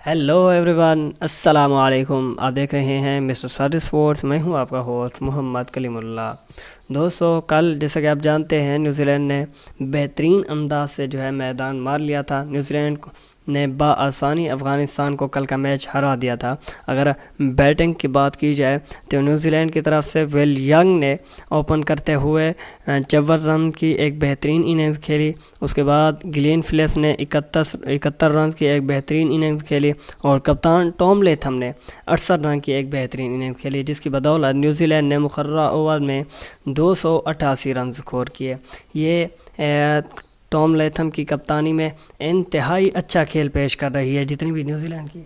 Hello everyone, अस्सलाम वालेकुम। आप देख रहे हैं मिस्टर सादिक स्पोर्ट्स। मैं हूं आपका होस्ट मोहम्मद कलीमुल्लाह। दोस्तों, कल जैसा कि आप जानते हैं न्यूजीलैंड ने बेहतरीन अंदाज से जो है मैदान मार लिया था। न्यूजीलैंड ने बआसानी अफ़गानिस्तान को कल का मैच हरा दिया था। अगर बैटिंग की बात की जाए तो न्यूजीलैंड की तरफ से विल यंग ने ओपन करते हुए 54 रन की एक बेहतरीन इनिंग्स खेली। उसके बाद गिलेन फिलिप्स ने 71 रन की एक बेहतरीन इनिंग्स खेली और कप्तान टॉम लेथम ने 68 रन की एक बेहतरीन इनिंग्स खेली, जिसकी बदौलत न्यूजीलैंड ने मुकर्ररा ओवर में 288 रन स्कोर किए। ये टॉम लेथम की कप्तानी में इंतहाई अच्छा खेल पेश कर रही है। जितनी भी न्यूजीलैंड की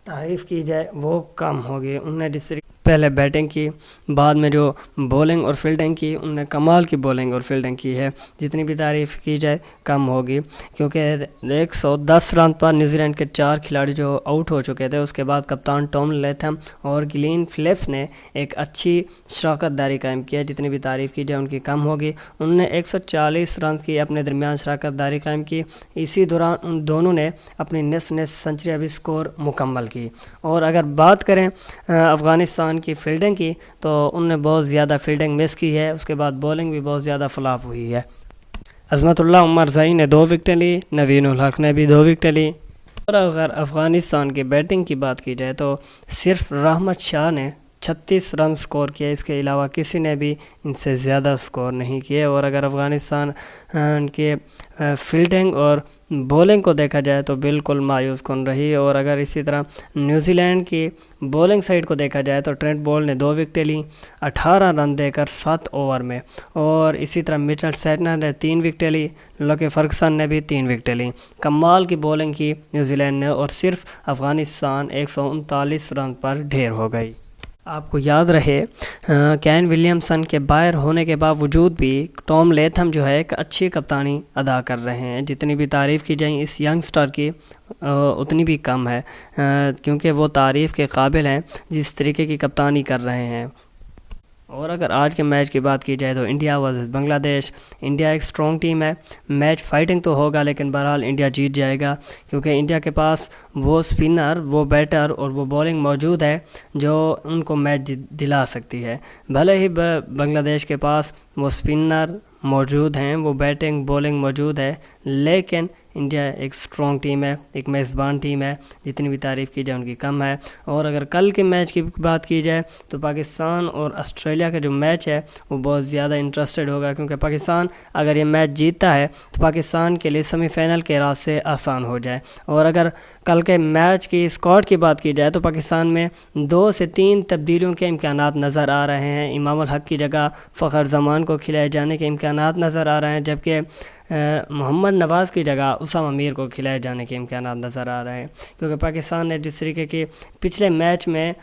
तारीफ़ की जाए वो कम होगी। उन्होंने जिस तरीके पहले बैटिंग की, बाद में जो बॉलिंग और फील्डिंग की, उन्होंने कमाल की बॉलिंग और फील्डिंग की है। जितनी भी तारीफ़ की जाए कम होगी, क्योंकि 110 रन पर न्यूजीलैंड के 4 खिलाड़ी जो आउट हो चुके थे। उसके बाद कप्तान टॉम लेथम और गिलेन फिलिप्स ने एक अच्छी शराकतदारी कायम किया। जितनी भी तारीफ़ की जाए उनकी कम होगी। उन्होंने 140 रन की अपने दरमियान शराकतदारी कायम की। इसी दौरान उन दोनों ने अपनी नेस सेंचुरी भी स्कोर मुकम्मल की। और अगर बात करें अफ़गानिस्तान की फील्डिंग की, तो उनने बहुत ज़्यादा फील्डिंग मिस की है। उसके बाद बॉलिंग भी बहुत ज़्यादा फ्लॉप हुई है। अज़मतुल्लाह उमर ज़ई ने 2 विकेटें ली, नवीन उल हक ने भी 2 विकेटें ली। और अगर अफ़गानिस्तान की बैटिंग की बात की जाए तो सिर्फ रहमत शाह ने 36 रन स्कोर किए। इसके अलावा किसी ने भी इनसे ज़्यादा स्कोर नहीं किए। और अगर अफ़गानिस्तान के फील्डिंग और बॉलिंग को देखा जाए तो बिल्कुल मायूस कन रही। और अगर इसी तरह न्यूजीलैंड की बॉलिंग साइड को देखा जाए तो ट्रेंट बोल्ट ने 2 विकेटें ली 18 रन देकर 7 ओवर में। और इसी तरह मिचेल सैटनर ने 3 विकेटें ली, लोके फर्गसन ने भी 3 विकेटें ली। कमाल की बॉलिंग की न्यूजीलैंड ने और सिर्फ अफ़गानिस्तान 139 रन पर ढेर हो गई। आपको याद रहे कैन विलियमसन के बाहर होने के बावजूद भी टॉम लेथम जो है एक अच्छी कप्तानी अदा कर रहे हैं। जितनी भी तारीफ़ की जाए इस यंगस्टर की उतनी भी कम है, क्योंकि वो तारीफ़ के काबिल हैं जिस तरीके की कप्तानी कर रहे हैं। और अगर आज के मैच की बात की जाए तो इंडिया वर्सेस बांग्लादेश, इंडिया एक स्ट्रॉन्ग टीम है। मैच फाइटिंग तो होगा, लेकिन बहरहाल इंडिया जीत जाएगा, क्योंकि इंडिया के पास वो स्पिनर, वो बैटर और वो बॉलिंग मौजूद है जो उनको मैच दिला सकती है। भले ही बांग्लादेश के पास वो स्पिनर मौजूद हैं, वो बैटिंग बॉलिंग मौजूद है, लेकिन इंडिया एक स्ट्रॉन्ग टीम है, एक मेज़बान टीम है। जितनी भी तारीफ़ की जाए उनकी कम है। और अगर कल के मैच की बात की जाए तो पाकिस्तान और ऑस्ट्रेलिया का जो मैच है वो बहुत ज़्यादा इंटरेस्टेड होगा, क्योंकि पाकिस्तान अगर ये मैच जीतता है तो पाकिस्तान के लिए सेमीफाइनल के रास्ते आसान हो जाए। और अगर कल के मैच की स्क्वाड की बात की जाए तो पाकिस्तान में 2 से 3 तब्दीलियों के इम्कानात नज़र आ रहे हैं। इमाम उल हक की जगह फ़खर ज़मान को खिलाए जाने के इम्कानात नज़र आ रहे हैं, जबकि मोहम्मद नवाज़ की जगह उसामा मीर को खिलाए जाने के इम्कानात नज़र आ रहे हैं। क्योंकि पाकिस्तान ने जिस तरीके की पिछले मैच में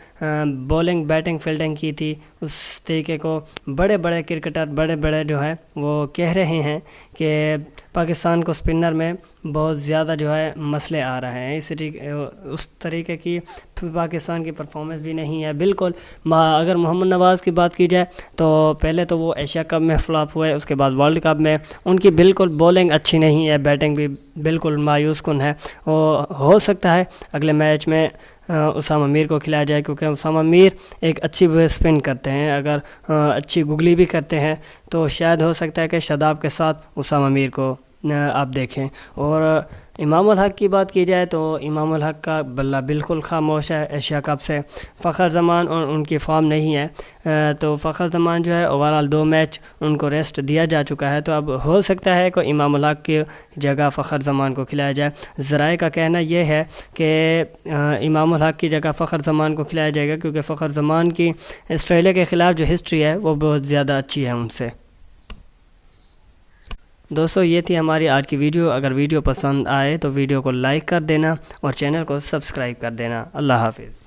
बॉलिंग बैटिंग फील्डिंग की थी, उस तरीके को बड़े बड़े क्रिकेटर बड़े बड़े जो हैं वो कह रहे हैं कि पाकिस्तान को स्पिनर में बहुत ज़्यादा जो है मसले आ रहे हैं। उस तरीके की पाकिस्तान की परफॉर्मेंस भी नहीं है बिल्कुल। अगर मोहम्मद नवाज़ की बात की जाए तो पहले तो वो एशिया कप में फ्लॉप हुए, उसके बाद वर्ल्ड कप में उनकी बिल्कुल बॉलिंग अच्छी नहीं है, बैटिंग भी बिल्कुल मायूस कुन है। हो सकता है अगले मैच में उसामा मीर को खिलाया जाए, क्योंकि उसामा मीर एक अच्छी स्पिन करते हैं। अगर अच्छी गुगली भी करते हैं तो शायद हो सकता है कि शादाब के साथ उसामा मीर को आप देखें। और इमाम उल हक की बात की जाए तो इमाम उल हक का बल्ला बिल्कुल खामोश है एशिया कप से। फ़खर ज़मान और उनकी फॉर्म नहीं है, तो फ़खर ज़मान जो है ओवरऑल 2 मैच उनको रेस्ट दिया जा चुका है। तो अब हो सकता है कि इमाम उल हक की जगह फ़खर ज़मान को खिलाया जाए। ज़राए का कहना यह है कि इमाम उल हक की जगह फ़खर ज़मान को खिलाया जाएगा, क्योंकि फ़खर ज़मान की ऑस्ट्रेलिया के ख़िलाफ़ जो हिस्ट्री है वो बहुत ज़्यादा अच्छी है उनसे। दोस्तों, ये थी हमारी आज की वीडियो। अगर वीडियो पसंद आए तो वीडियो को लाइक कर देना और चैनल को सब्सक्राइब कर देना। अल्लाह हाफ़िज़।